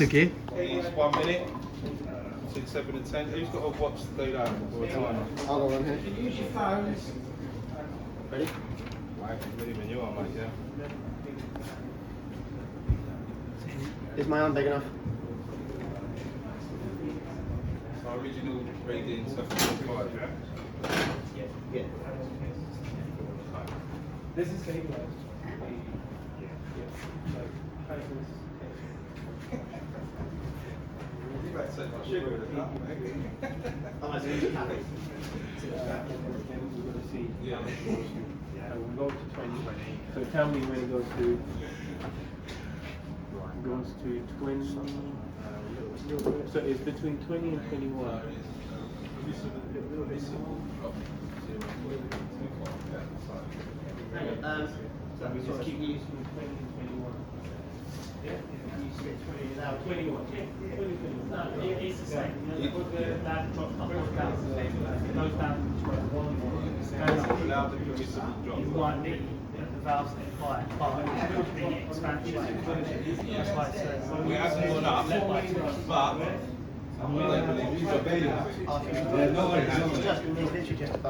Okay. Keys, 1 minute. Between 7 and 10. Who's got a watch to do that? Or a timer? I'll go on here. Can you use your phones? Ready? Right, ready when you are, mate, yeah. Is my arm big enough? So original reading 7.5, yeah? Yeah. This is stabilized. I'm as easy as Yeah. We'll go to 2020. So tell me when it goes to 20. So it's between 20 and 21. So we just keep using 20 and 21. Yeah? You said 20 now. 21. Yeah. 20. No, it's the same. You put the that drops up or down. It goes down to 21. Allowed the permissible drop. You might need the valves that fly, but the expansion. That's why it says. We haven't gone up, but I'm not believe you've got It's just literally just